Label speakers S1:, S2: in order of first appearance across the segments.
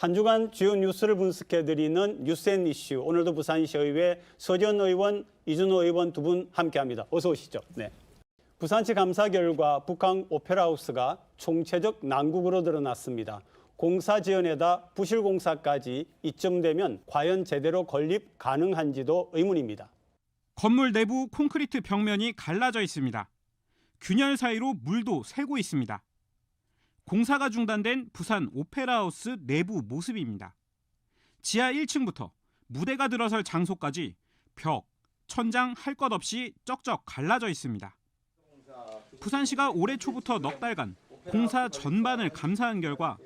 S1: 한 주간 주요 뉴스를 분석해드리는 뉴스앤 이슈. 오늘도 부산시의회 서지현 의원, 이준호 의원 두 분 함께합니다. 어서 오시죠. 네. 부산시 감사 결과 북한 오페라하우스가 총체적 난국으로 드러났습니다. 공사 지연에다 부실 공사까지 이쯤 되면 과연 제대로 건립 가능한지도 의문입니다.
S2: 건물 내부 콘크리트 벽면이 갈라져 있습니다. 균열 사이로 물도 새고 있습니다. 공사가 중단된 부산 오페라하우스 내부 모습입니다. 지하 1층부터 무대가 들어설 장소까지 벽, 천장 할 것 없이 쩍쩍 갈라져 있습니다. 부산시가 올해 초부터 넉 달간 공사 전반을 감사한 결과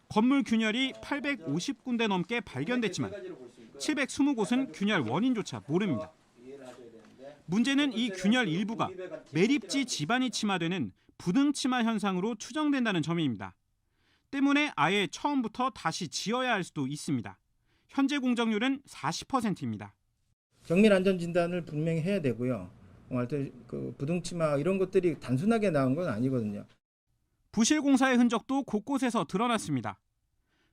S2: 건물 균열이 850군데 넘게 발견됐지만 720곳은 균열 원인조차 모릅니다. 문제는 이 균열 일부가 매립지 지반이 침하되는 부등침하 현상으로 추정된다는 점입니다. 때문에 아예 처음부터 다시 지어야 할 수도 있습니다. 현재 공정률은 40%입니다.
S3: 정밀 안전 진단을 분명히 해야 되고요. 그 부등침하 이런 것들이 단순하게 나온 건 아니거든요.
S2: 부실 공사의 흔적도 곳곳에서 드러났습니다.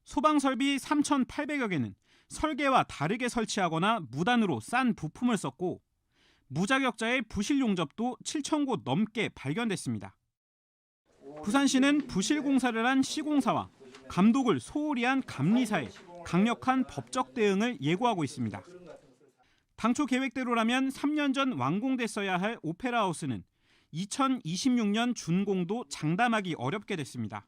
S2: 소방 설비 3,800여 개는 설계와 다르게 설치하거나 무단으로 싼 부품을 썼고 무자격자의 부실 용접도 7,000곳 넘게 발견됐습니다. 부산시는 부실 공사를 한 시공사와 감독을 소홀히 한 감리사에 강력한 법적 대응을 예고하고 있습니다. 당초 계획대로라면 3년 전 완공됐어야 할 오페라하우스는 2026년 준공도 장담하기 어렵게 됐습니다.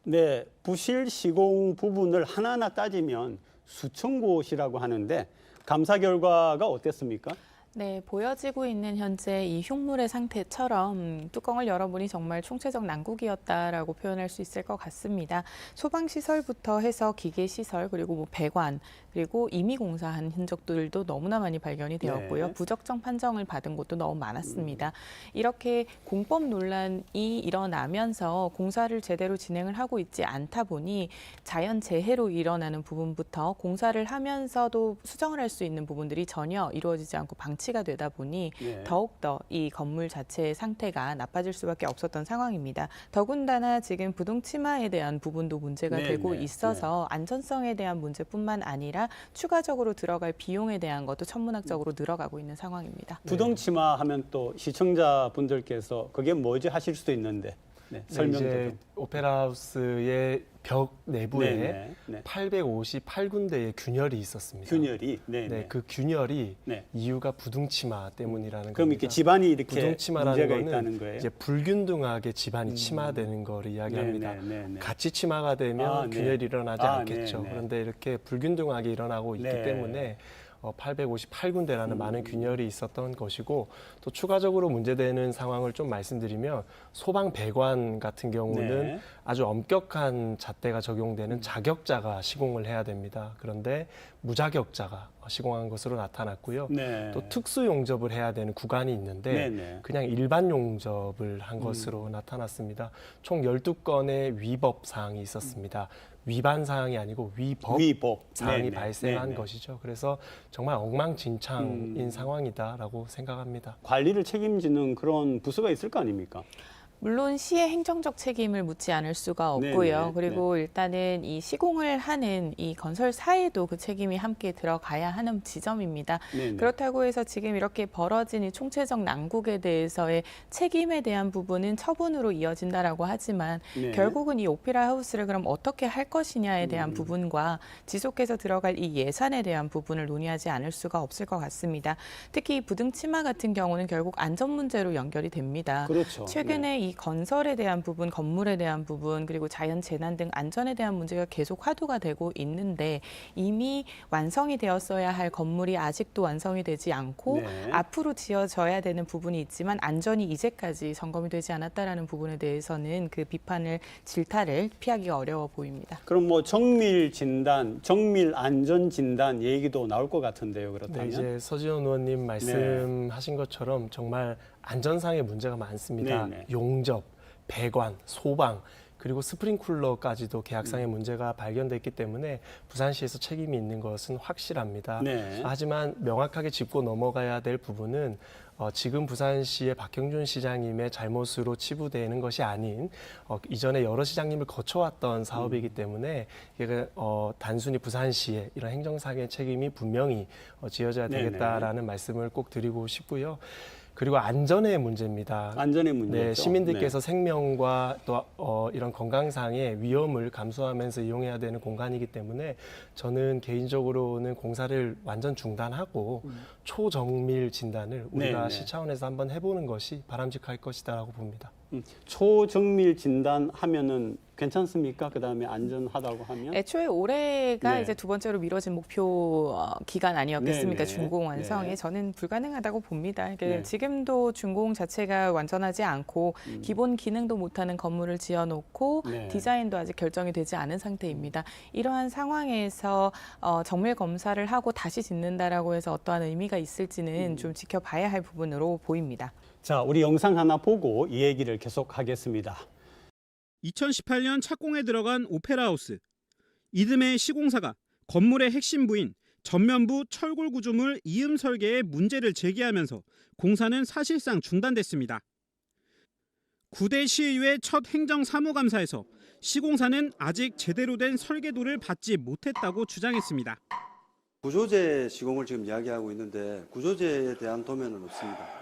S1: 네, 부실 시공 부분을 하나하나 따지면 수천 곳이라고 하는데 감사 결과가 어땠습니까?
S4: 네, 보여지고 있는 현재 이 흉물의 상태처럼 뚜껑을 열어보니 정말 총체적 난국이었다라고 표현할 수 있을 것 같습니다. 소방시설부터 해서 기계시설 그리고 배관 그리고 이미 공사한 흔적들도 너무나 많이 발견이 되었고요.
S1: 네.
S4: 부적정 판정을 받은 곳도 너무 많았습니다. 이렇게 공법 논란이 일어나면서 공사를 제대로 진행을 하고 있지 않다 보니 자연재해로 일어나는 부분부터 공사를 하면서도 수정을 할 수 있는 부분들이 전혀 이루어지지 않고 방치가 되다 보니
S1: 네.
S4: 더욱더 이 건물 자체의 상태가 나빠질 수밖에 없었던 상황입니다. 더군다나 지금 부등침하에 대한 부분도 문제가
S1: 네,
S4: 되고
S1: 네,
S4: 있어서 안전성에 대한 문제뿐만 아니라 추가적으로 들어갈 비용에 대한 것도 천문학적으로 늘어가고 있는 상황입니다.
S1: 부등침하 하면 또 시청자분들께서 그게 뭐지 하실 수도 있는데 설명
S5: 이제
S1: 좀.
S5: 오페라하우스의 벽 내부에
S1: 네, 네.
S5: 858군데의 균열이 있었습니다.
S1: 균열이.
S5: 네, 그 균열이
S1: 네.
S5: 이유가 부등침하 때문이라는
S1: 그럼
S5: 겁니다.
S1: 이렇게 집안이 이렇게
S5: 부등침하라는
S1: 문제가
S5: 거는
S1: 있다는 거예요?
S5: 이제 불균등하게 집안이 침하되는 거를 이야기합니다.
S1: 네.
S5: 같이 침하가 되면
S1: 네.
S5: 균열이 일어나지 않겠죠.
S1: 네.
S5: 그런데 이렇게 불균등하게 일어나고 있기
S1: 네.
S5: 때문에 858군데라는 많은 균열이 있었던 것이고 또 추가적으로 문제되는 상황을 좀 말씀드리면 소방 배관 같은 경우는
S1: 네.
S5: 아주 엄격한 잣대가 적용되는 자격자가 시공을 해야 됩니다. 그런데 무자격자가 시공한 것으로 나타났고요.
S1: 네.
S5: 또 특수 용접을 해야 되는 구간이 있는데
S1: 네.
S5: 그냥 일반 용접을 한 것으로 나타났습니다. 총 12건의 위법 사항이 있었습니다. 위반 사항이 아니고 위법 사항이
S1: 네네.
S5: 발생한
S1: 네네.
S5: 것이죠. 그래서 정말 엉망진창인 상황이다라고 생각합니다.
S1: 관리를 책임지는 그런 부서가 있을 거 아닙니까?
S4: 물론 시의 행정적 책임을 묻지 않을 수가 없고요.
S1: 네네,
S4: 그리고 일단은 이 시공을 하는 이 건설사에도 그 책임이 함께 들어가야 하는 지점입니다.
S1: 네네.
S4: 그렇다고 해서 지금 이렇게 벌어진 이 총체적 난국에 대해서의 책임에 대한 부분은 처분으로 이어진다라고 하지만
S1: 네.
S4: 결국은 이 오페라 하우스를 그럼 어떻게 할 것이냐에 대한 부분과 지속해서 들어갈 이 예산에 대한 부분을 논의하지 않을 수가 없을 것 같습니다. 특히 이 부등침하 같은 경우는 결국 안전 문제로 연결이 됩니다.
S1: 그렇죠.
S4: 최근에 이 건설에 대한 부분, 건물에 대한 부분, 그리고 자연 재난 등 안전에 대한 문제가 계속 화두가 되고 있는데 이미 완성이 되었어야 할 건물이 아직도 완성이 되지 않고
S1: 네.
S4: 앞으로 지어져야 되는 부분이 있지만 안전이 이제까지 점검이 되지 않았다라는 부분에 대해서는 그 비판을 질타를 피하기가 어려워 보입니다.
S1: 그럼 뭐 정밀 진단, 정밀 안전 진단 얘기도 나올 것 같은데요.
S5: 네,
S1: 그렇다면.
S5: 이제 서지현 의원님 말씀하신 것처럼 정말 안전상의 문제가 많습니다.
S1: 네네.
S5: 용접, 배관, 소방 그리고 스프링쿨러까지도 계약상의 문제가 발견됐기 때문에 부산시에서 책임이 있는 것은 확실합니다.
S1: 네.
S5: 하지만 명확하게 짚고 넘어가야 될 부분은 지금 부산시의 박형준 시장님의 잘못으로 치부되는 것이 아닌 이전에 여러 시장님을 거쳐왔던 사업이기 때문에 이게 단순히 부산시의 이런 행정상의 책임이 분명히 지어져야 되겠다라는 말씀을 꼭 드리고 싶고요. 그리고 안전의 문제입니다.
S1: 안전의 문제죠.
S5: 네, 시민들께서 생명과 또 이런 건강상의 위험을 감수하면서 이용해야 되는 공간이기 때문에 저는 개인적으로는 공사를 완전 중단하고 초정밀 진단을 우리가
S1: 네네.
S5: 시 차원에서 한번 해보는 것이 바람직할 것이다라고 봅니다.
S1: 초정밀 진단하면은 괜찮습니까? 그다음에 안전하다고 하면?
S4: 애초에 올해가
S1: 네.
S4: 이제 두 번째로 미뤄진 목표 기간 아니었겠습니까?
S1: 네네.
S4: 준공 완성에
S1: 네.
S4: 저는 불가능하다고 봅니다. 그러니까
S1: 네.
S4: 지금도 준공 자체가 완전하지 않고 기본 기능도 못하는 건물을 지어놓고
S1: 네.
S4: 디자인도 아직 결정이 되지 않은 상태입니다. 이러한 상황에서 정밀 검사를 하고 다시 짓는다라고 해서 어떠한 의미가 있을지는 좀 지켜봐야 할 부분으로 보입니다.
S1: 자, 우리 영상 하나 보고 이 얘기를 계속하겠습니다.
S2: 2018년 착공에 들어간 오페라하우스. 이듬해 시공사가 건물의 핵심 부인 전면부 철골 구조물 이음 설계에 문제를 제기하면서 공사는 사실상 중단됐습니다. 9대 시의회 첫 행정사무감사에서 시공사는 아직 제대로 된 설계도를 받지 못했다고 주장했습니다.
S6: 구조재 시공을 지금 이야기하고 있는데 구조재에 대한 도면은 없습니다.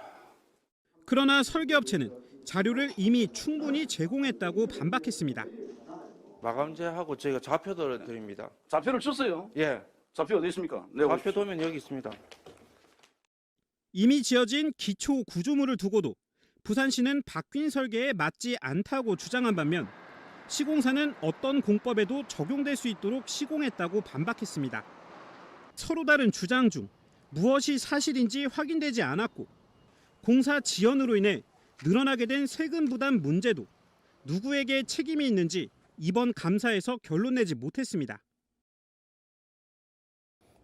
S2: 그러나 설계업체는 자료를 이미 충분히 제공했다고 반박했습니다.
S7: 마감재하고 저희가 좌표를 드립니다.
S8: 좌표를 줬어요.
S7: 예,
S8: 좌표 어디 있습니까? 네,
S7: 좌표 도면 여기 있습니다.
S2: 이미 지어진 기초 구조물을 두고도 부산시는 바뀐 설계에 맞지 않다고 주장한 반면 시공사는 어떤 공법에도 적용될 수 있도록 시공했다고 반박했습니다. 서로 다른 주장 중 무엇이 사실인지 확인되지 않았고 공사 지연으로 인해 늘어나게 된 세금 부담 문제도 누구에게 책임이 있는지 이번 감사에서 결론 내지 못했습니다.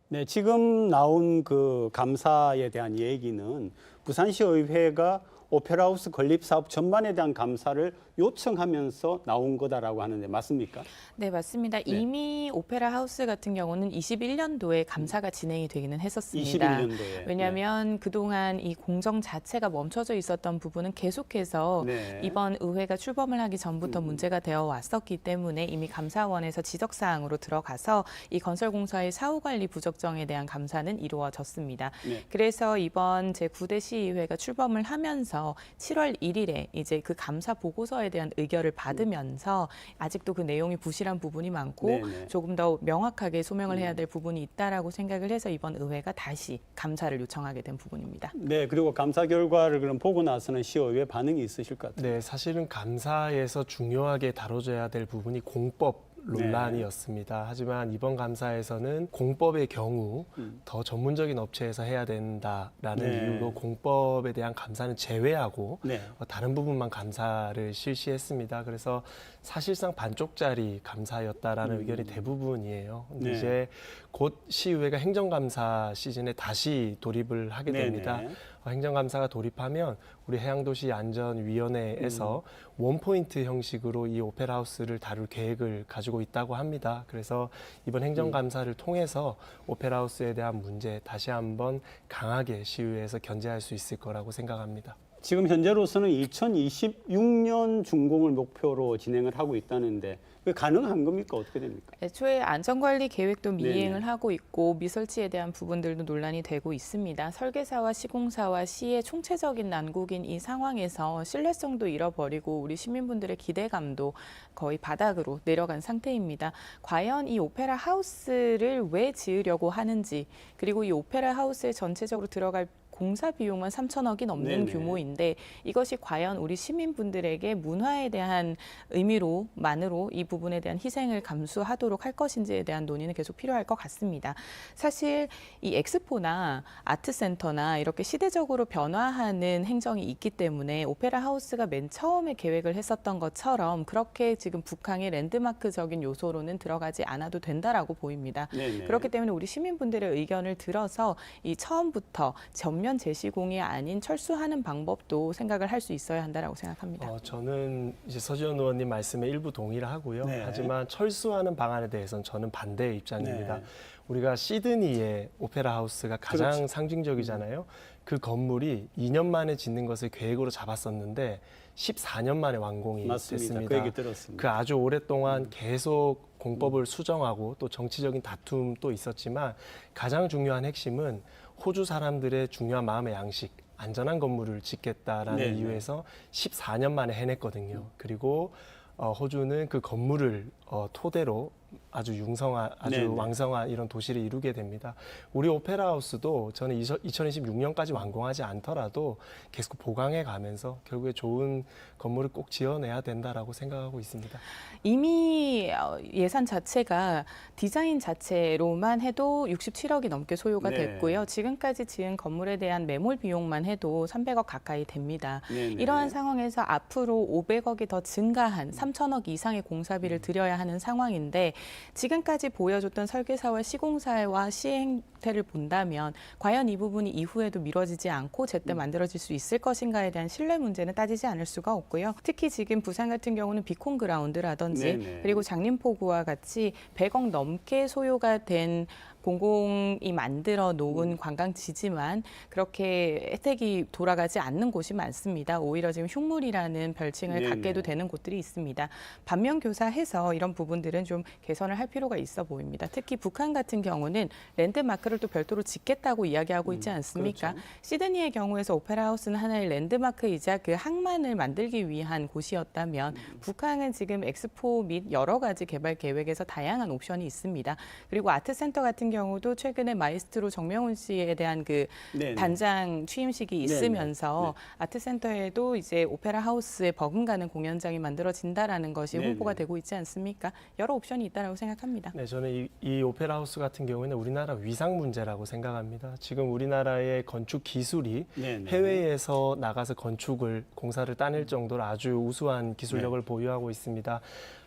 S1: 네, 지금 나온 그 감사에 대한 얘기는 부산시의회가 오페라하우스 건립 사업 전반에 대한 감사를 요청하면서 나온 거다라고 하는데 맞습니까?
S4: 네, 맞습니다. 이미 오페라 하우스 같은 경우는 21년도에 감사가 진행이 되기는 했었습니다.
S1: 21년도에.
S4: 왜냐하면 그동안 이 공정 자체가 멈춰져 있었던 부분은 계속해서
S1: 네.
S4: 이번 의회가 출범을 하기 전부터 문제가 되어 왔었기 때문에 이미 감사원에서 지적사항으로 들어가서 이 건설공사의 사후관리 부적정에 대한 감사는 이루어졌습니다.
S1: 네.
S4: 그래서 이번 제9대 시의회가 출범을 하면서 7월 1일에 이제 그 감사 보고서에 대한 의결을 받으면서 아직도 그 내용이 부실한 부분이 많고
S1: 네네.
S4: 조금 더 명확하게 소명을 해야 될 부분이 있다라고 생각을 해서 이번 의회가 다시 감사를 요청하게 된 부분입니다.
S1: 네, 그리고 감사 결과를 그럼 보고 나서는 시의회 반응이 있으실 것 같아요.
S5: 네, 사실은 감사에서 중요하게 다뤄져야 될 부분이 공법 논란이었습니다. 하지만 이번 감사에서는 공법의 경우 더 전문적인 업체에서 해야 된다라는
S1: 네.
S5: 이유로 공법에 대한 감사는 제외하고
S1: 네.
S5: 다른 부분만 감사를 실시했습니다. 그래서 사실상 반쪽짜리 감사였다라는 의견이 대부분이에요. 근데
S1: 네.
S5: 이제 곧 시의회가 행정감사 시즌에 다시 돌입을 하게 됩니다.
S1: 네네.
S5: 행정감사가 돌입하면 우리 해양도시안전위원회에서 원포인트 형식으로 이 오페라하우스를 다룰 계획을 가지고 있다고 합니다. 그래서 이번 행정감사를 통해서 오페라하우스에 대한 문제 다시 한번 강하게 시의회에서 견제할 수 있을 거라고 생각합니다.
S1: 지금 현재로서는 2026년 준공을 목표로 진행을 하고 있다는데 그게 가능한 겁니까? 어떻게 됩니까?
S4: 애초에 안전관리 계획도 미행을
S1: 네네.
S4: 하고 있고 미설치에 대한 부분들도 논란이 되고 있습니다. 설계사와 시공사와 시의 총체적인 난국인 이 상황에서 신뢰성도 잃어버리고 우리 시민분들의 기대감도 거의 바닥으로 내려간 상태입니다. 과연 이 오페라 하우스를 왜 지으려고 하는지 그리고 이 오페라 하우스에 전체적으로 들어갈 공사 비용은 3천억이 넘는
S1: 네네.
S4: 규모인데 이것이 과연 우리 시민분들에게 문화에 대한 의미로만으로 이 부분에 대한 희생을 감수하도록 할 것인지에 대한 논의는 계속 필요할 것 같습니다. 사실 이 엑스포나 아트센터나 이렇게 시대적으로 변화하는 행정이 있기 때문에 오페라 하우스가 맨 처음에 계획을 했었던 것처럼 그렇게 지금 북한의 랜드마크적인 요소로는 들어가지 않아도 된다라고 보입니다.
S1: 네네.
S4: 그렇기 때문에 우리 시민분들의 의견을 들어서 이 처음부터 전면 전면 재시공이 아닌 철수하는 방법도 생각을 할 수 있어야 한다라고 생각합니다.
S5: 저는 이제 서지현 의원님 말씀에 일부 동의를 하고요.
S1: 네.
S5: 하지만 철수하는 방안에 대해서는 저는 반대의 입장입니다.
S1: 네.
S5: 우리가 시드니의 오페라 하우스가 가장
S1: 그렇죠.
S5: 상징적이잖아요. 그 건물이 2년 만에 짓는 것을 계획으로 잡았었는데 14년 만에 완공이
S1: 맞습니다.
S5: 됐습니다.
S1: 그 얘기 들었습니다.
S5: 그 아주 오랫동안 계속 공법을 수정하고 또 정치적인 다툼도 있었지만 가장 중요한 핵심은 호주 사람들의 중요한 마음의 양식, 안전한 건물을 짓겠다라는
S1: 네, 네.
S5: 이유에서 14년 만에 해냈거든요. 그리고 호주는 그 건물을 토대로 아주
S1: 네, 네.
S5: 왕성한 이런 도시를 이루게 됩니다. 우리 오페라 하우스도 저는 2026년까지 완공하지 않더라도 계속 보강해 가면서 결국에 좋은 건물을 꼭 지어내야 된다라고 생각하고 있습니다.
S4: 이미 예산 자체가 디자인 자체로만 해도 67억이 넘게 소요가
S1: 네.
S4: 됐고요. 지금까지 지은 건물에 대한 매몰 비용만 해도 300억 가까이 됩니다.
S1: 네, 네.
S4: 이러한 상황에서 앞으로 500억이 더 증가한 3천억 이상의 공사비를 들여야 하는 상황인데 지금까지 보여줬던 설계사와 시공사와 시행태를 본다면 과연 이 부분이 이후에도 미뤄지지 않고 제때 만들어질 수 있을 것인가에 대한 신뢰 문제는 따지지 않을 수가 없고요. 특히 지금 부산 같은 경우는 비콘 그라운드라든지
S1: 네네.
S4: 그리고 장림포구와 같이 100억 넘게 소요가 된 공공이 만들어 놓은 관광지지만 그렇게 혜택이 돌아가지 않는 곳이 많습니다. 오히려 지금 흉물이라는 별칭을
S1: 네네.
S4: 갖게도 되는 곳들이 있습니다. 반면 교사해서 이런 부분들은 좀 개선을 할 필요가 있어 보입니다. 특히 북한 같은 경우는 랜드마크를 또 별도로 짓겠다고 이야기하고 있지 않습니까?
S1: 그렇죠.
S4: 시드니의 경우에서 오페라 하우스는 하나의 랜드마크이자 그 항만을 만들기 위한 곳이었다면 북한은 지금 엑스포 및 여러 가지 개발 계획에서 다양한 옵션이 있습니다. 그리고 아트센터 같은 경우도 최근에 마이스트로 정명훈 씨에 대한 그
S1: 네네.
S4: 단장 취임식이 있으면서 아트센터에도 이제 오페라 하우스에 버금가는 공연장이 만들어진다라는 것이
S1: 네네.
S4: 홍보가 되고 있지 않습니까? 여러 옵션이 있다라고 생각합니다.
S5: 네, 저는 이 오페라 하우스 같은 경우에는 우리나라 위상 문제라고 생각합니다. 지금 우리나라의 건축 기술이
S1: 네네.
S5: 해외에서 나가서 건축을 공사를 따낼 정도로 아주 우수한 기술력을 보유하고 있습니다.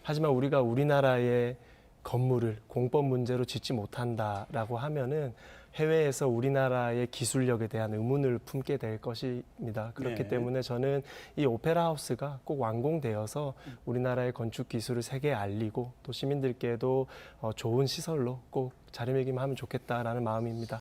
S5: 하지만 우리가 우리나라의 건물을 공법 문제로 짓지 못한다라고 하면은 해외에서 우리나라의 기술력에 대한 의문을 품게 될 것입니다. 그렇기
S1: 네.
S5: 때문에 저는 이 오페라 하우스가 꼭 완공되어서 우리나라의 건축 기술을 세계에 알리고 또 시민들께도 좋은 시설로 꼭 자리매김하면 좋겠다라는 마음입니다.